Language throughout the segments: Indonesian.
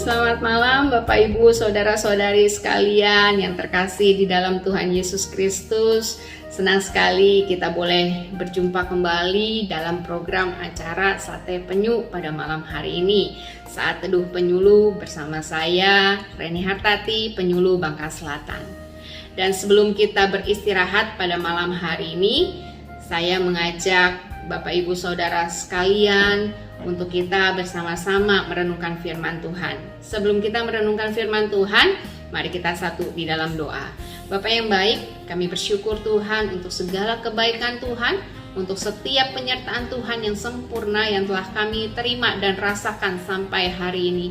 Selamat malam Bapak Ibu Saudara-saudari sekalian yang terkasih di dalam Tuhan Yesus Kristus. Senang sekali kita boleh berjumpa kembali dalam program acara Sate Penyu pada malam hari ini. Saat Teduh Penyuluh bersama saya Reni Hartati, Penyuluh Bangka Selatan. Dan sebelum kita beristirahat pada malam hari ini, saya mengajak Bapak Ibu Saudara sekalian untuk kita bersama-sama merenungkan firman Tuhan. Sebelum kita merenungkan firman Tuhan, mari kita satu di dalam doa. Bapa yang baik, kami bersyukur Tuhan untuk segala kebaikan Tuhan, untuk setiap penyertaan Tuhan yang sempurna yang telah kami terima dan rasakan sampai hari ini.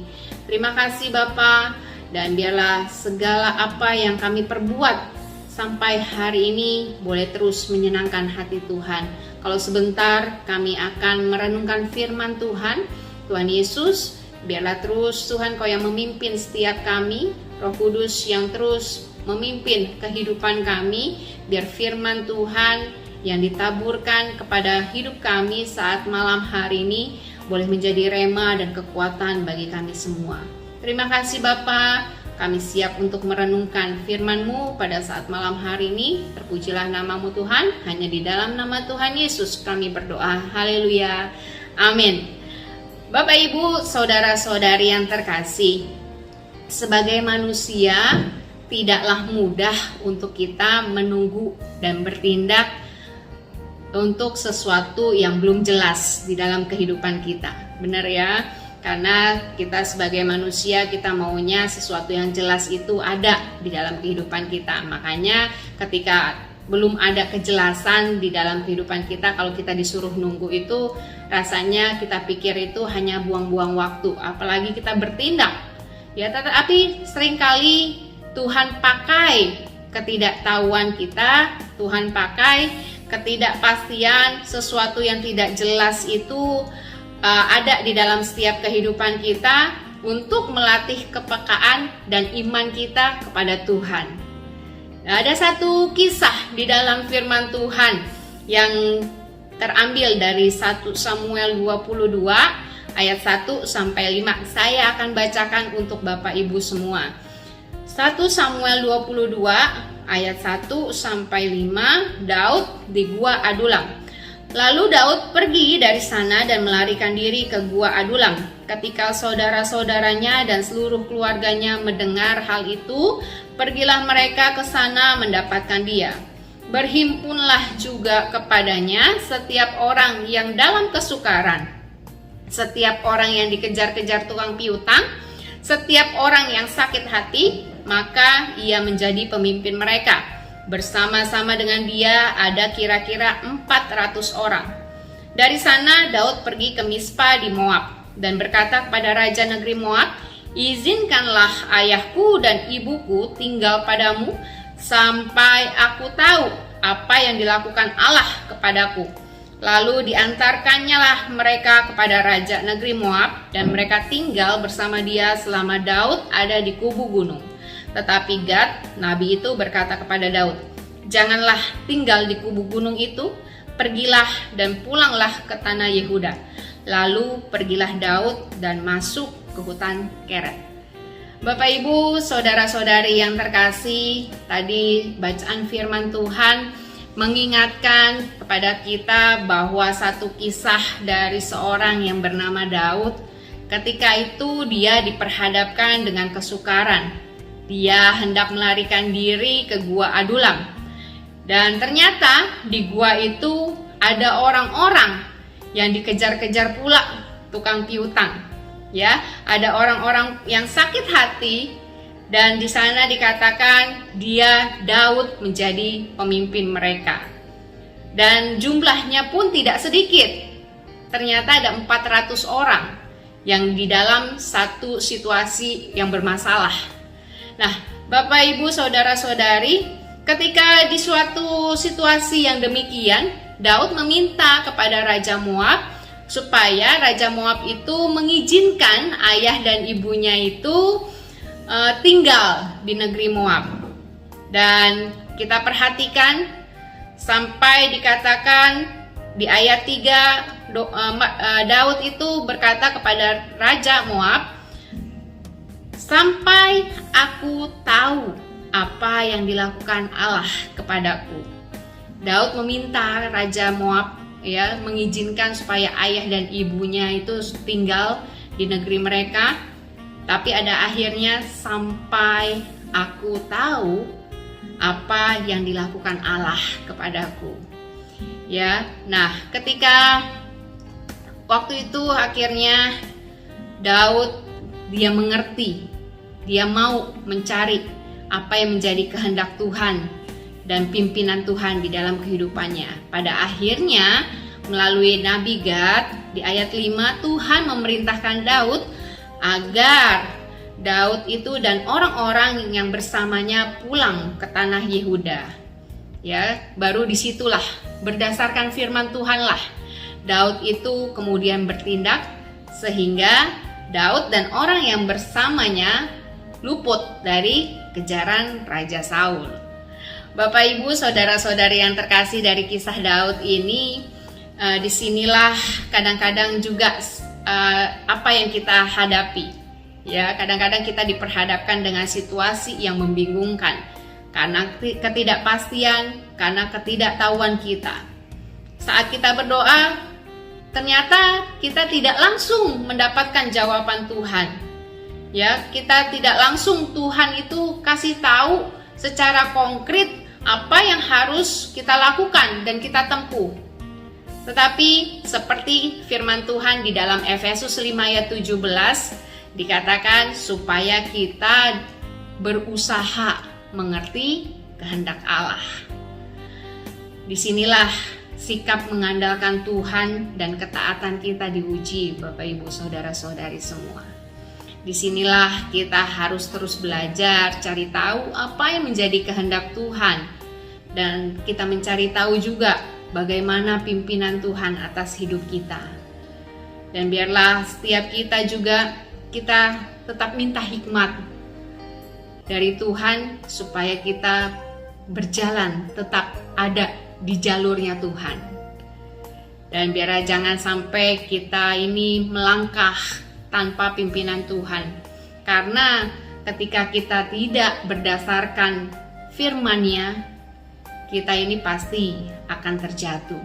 Terima kasih Bapa, dan biarlah segala apa yang kami perbuat sampai hari ini boleh terus menyenangkan hati Tuhan. Kalau sebentar kami akan merenungkan firman Tuhan, Tuhan Yesus, biarlah terus Tuhan Kau yang memimpin setiap kami, Roh Kudus yang terus memimpin kehidupan kami, biar firman Tuhan yang ditaburkan kepada hidup kami saat malam hari ini boleh menjadi rema dan kekuatan bagi kami semua. Terima kasih Bapa. Kami siap untuk merenungkan firman-Mu pada saat malam hari ini. Terpujilah nama-Mu Tuhan, hanya di dalam nama Tuhan Yesus kami berdoa. Haleluya. Amin. Bapak Ibu, saudara-saudari yang terkasih, sebagai manusia tidaklah mudah untuk kita menunggu dan bertindak untuk sesuatu yang belum jelas di dalam kehidupan kita. Benar ya? Karena kita sebagai manusia, kita maunya sesuatu yang jelas itu ada di dalam kehidupan kita. Makanya ketika belum ada kejelasan di dalam kehidupan kita, kalau kita disuruh nunggu itu rasanya kita pikir itu hanya buang-buang waktu. Apalagi kita bertindak. Ya, tetapi seringkali Tuhan pakai ketidaktahuan kita, Tuhan pakai ketidakpastian, sesuatu yang tidak jelas itu ada di dalam setiap kehidupan kita untuk melatih kepekaan dan iman kita kepada Tuhan. Ada satu kisah di dalam firman Tuhan yang terambil dari 1 Samuel 22 ayat 1 sampai 5. Saya akan bacakan untuk Bapak Ibu semua. 1 Samuel 22 ayat 1 sampai 5, Daud di Gua Adulam. Lalu Daud pergi dari sana dan melarikan diri ke Gua Adulam. Ketika saudara-saudaranya dan seluruh keluarganya mendengar hal itu, pergilah mereka ke sana mendapatkan dia. Berhimpunlah juga kepadanya setiap orang yang dalam kesukaran, setiap orang yang dikejar-kejar tukang piutang, setiap orang yang sakit hati, maka ia menjadi pemimpin mereka. Bersama-sama dengan dia ada kira-kira 400 orang. Dari sana Daud pergi ke Mispa di Moab dan berkata kepada raja negeri Moab, "Izinkanlah ayahku dan ibuku tinggal padamu sampai aku tahu apa yang dilakukan Allah kepadaku." Lalu diantarkannya lah mereka kepada raja negeri Moab dan mereka tinggal bersama dia selama Daud ada di kubu gunung. Tetapi Gad, nabi itu berkata kepada Daud, "Janganlah tinggal di kubu gunung itu, pergilah dan pulanglah ke tanah Yehuda." Lalu pergilah Daud dan masuk ke hutan Keret. Bapak Ibu, saudara-saudari yang terkasih, tadi bacaan firman Tuhan mengingatkan kepada kita bahwa satu kisah dari seorang yang bernama Daud. Ketika itu dia diperhadapkan dengan kesukaran. Dia hendak melarikan diri ke Gua Adulam. Dan ternyata di gua itu ada orang-orang yang dikejar-kejar pula tukang piutang. Ya, ada orang-orang yang sakit hati dan di sana dikatakan dia Daud menjadi pemimpin mereka. Dan jumlahnya pun tidak sedikit. Ternyata ada 400 orang yang di dalam satu situasi yang bermasalah. Nah, Bapak Ibu saudara-saudari, ketika di suatu situasi yang demikian, Daud meminta kepada Raja Moab supaya Raja Moab itu mengizinkan ayah dan ibunya itu tinggal di negeri Moab. Dan kita perhatikan sampai dikatakan di ayat 3, Daud itu berkata kepada Raja Moab, sampai aku tahu apa yang dilakukan Allah kepadaku. Daud meminta Raja Moab mengizinkan supaya ayah dan ibunya itu tinggal di negeri mereka, tapi ada akhirnya sampai aku tahu apa yang dilakukan Allah kepadaku. Nah, ketika waktu itu akhirnya Daud dia mengerti, dia mau mencari apa yang menjadi kehendak Tuhan dan pimpinan Tuhan di dalam kehidupannya. Pada akhirnya melalui Nabi Gad di ayat 5, Tuhan memerintahkan Daud agar Daud itu dan orang-orang yang bersamanya pulang ke tanah Yehuda. Baru disitulah berdasarkan firman Tuhanlah Daud itu kemudian bertindak sehingga Daud dan orang yang bersamanya luput dari kejaran Raja Saul. Bapak Ibu, saudara-saudari yang terkasih, dari kisah Daud ini, disinilah kadang-kadang juga apa yang kita hadapi. Kadang-kadang kita diperhadapkan dengan situasi yang membingungkan karena ketidakpastian, karena ketidaktahuan kita. Saat kita berdoa, ternyata kita tidak langsung mendapatkan jawaban Tuhan. Kita tidak langsung Tuhan itu kasih tahu secara konkret apa yang harus kita lakukan dan kita tempuh. Tetapi seperti firman Tuhan di dalam Efesus 5 ayat 17 dikatakan supaya kita berusaha mengerti kehendak Allah. Disinilah sikap mengandalkan Tuhan dan ketaatan kita diuji, Bapak Ibu saudara-saudari semua. Disinilah kita harus terus belajar, cari tahu apa yang menjadi kehendak Tuhan. Dan kita mencari tahu juga bagaimana pimpinan Tuhan atas hidup kita. Dan biarlah setiap kita juga kita tetap minta hikmat dari Tuhan supaya kita berjalan tetap ada di jalurnya Tuhan. Dan biar jangan sampai kita ini melangkah tanpa pimpinan Tuhan. Karena ketika kita tidak berdasarkan firman-Nya, kita ini pasti akan terjatuh.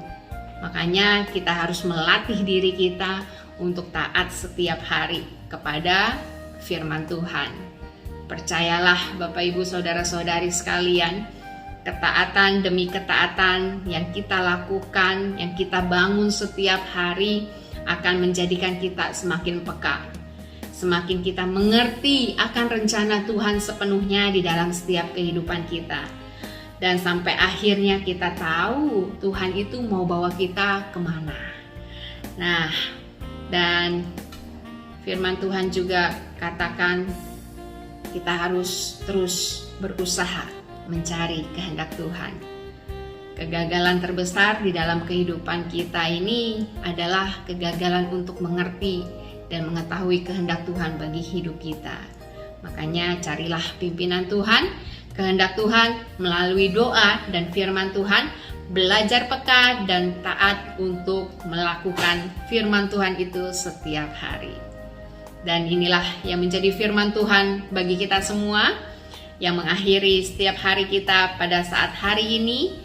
Makanya kita harus melatih diri kita untuk taat setiap hari kepada firman Tuhan. Percayalah Bapak Ibu saudara-saudari sekalian, ketaatan demi ketaatan yang kita lakukan, yang kita bangun setiap hari akan menjadikan kita semakin peka. Semakin kita mengerti akan rencana Tuhan sepenuhnya di dalam setiap kehidupan kita. Dan sampai akhirnya kita tahu Tuhan itu mau bawa kita kemana. Nah, dan firman Tuhan juga katakan kita harus terus berusaha mencari kehendak Tuhan. Kegagalan terbesar di dalam kehidupan kita ini adalah kegagalan untuk mengerti dan mengetahui kehendak Tuhan bagi hidup kita. Makanya carilah pimpinan Tuhan, kehendak Tuhan melalui doa dan firman Tuhan, belajar peka dan taat untuk melakukan firman Tuhan itu setiap hari. Dan inilah yang menjadi firman Tuhan bagi kita semua yang mengakhiri setiap hari kita pada saat hari ini.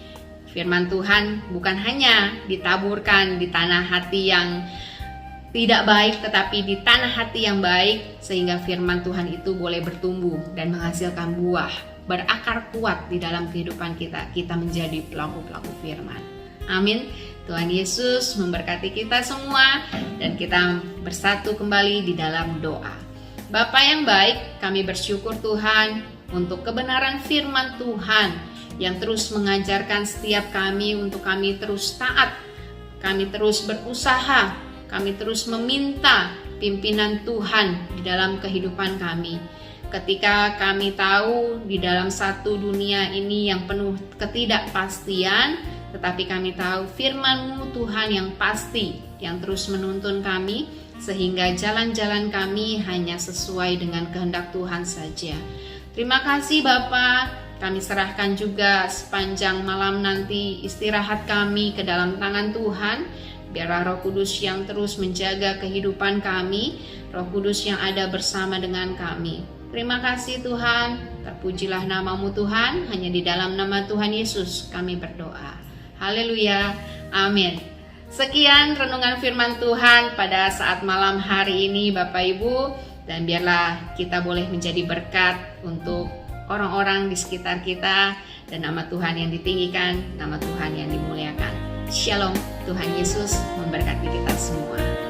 Firman Tuhan bukan hanya ditaburkan di tanah hati yang tidak baik, tetapi di tanah hati yang baik, sehingga firman Tuhan itu boleh bertumbuh dan menghasilkan buah, berakar kuat di dalam kehidupan kita. Kita menjadi pelaku-pelaku firman. Amin. Tuhan Yesus memberkati kita semua dan kita bersatu kembali di dalam doa. Bapa yang baik, kami bersyukur Tuhan untuk kebenaran firman Tuhan yang terus mengajarkan setiap kami untuk kami terus taat, kami terus berusaha, kami terus meminta pimpinan Tuhan di dalam kehidupan kami. Ketika kami tahu di dalam satu dunia ini yang penuh ketidakpastian, tetapi kami tahu firman-Mu Tuhan yang pasti, yang terus menuntun kami, sehingga jalan-jalan kami hanya sesuai dengan kehendak Tuhan saja. Terima kasih Bapa, kami serahkan juga sepanjang malam nanti istirahat kami ke dalam tangan Tuhan. Biarlah Roh Kudus yang terus menjaga kehidupan kami, Roh Kudus yang ada bersama dengan kami. Terima kasih Tuhan, terpujilah namamu Tuhan, hanya di dalam nama Tuhan Yesus kami berdoa. Haleluya, amin. Sekian renungan firman Tuhan pada saat malam hari ini Bapak Ibu, dan biarlah kita boleh menjadi berkat untuk orang-orang di sekitar kita, dan nama Tuhan yang ditinggikan, nama Tuhan yang dimuliakan. Shalom, Tuhan Yesus memberkati kita semua.